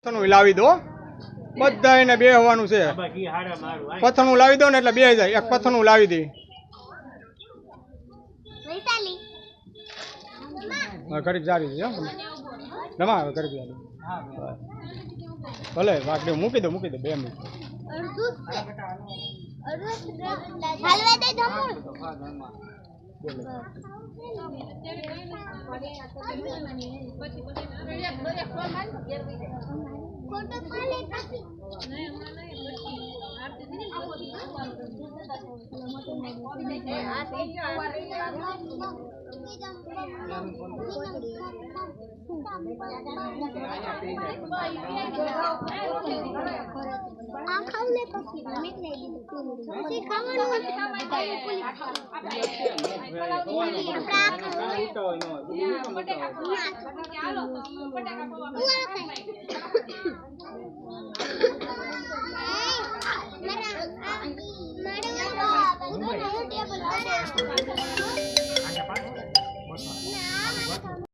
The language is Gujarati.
પથ્થરનું લાવી દો બધાને બેહવાનું છે પથ્થરનું લાવી દો ને એટલે બે જાય એક પથ્થરનું લાવી દે ઘડીક જારી છે રમા ઘડીક જારી ભલે વાકડી મૂકી દો 2 મિનિટ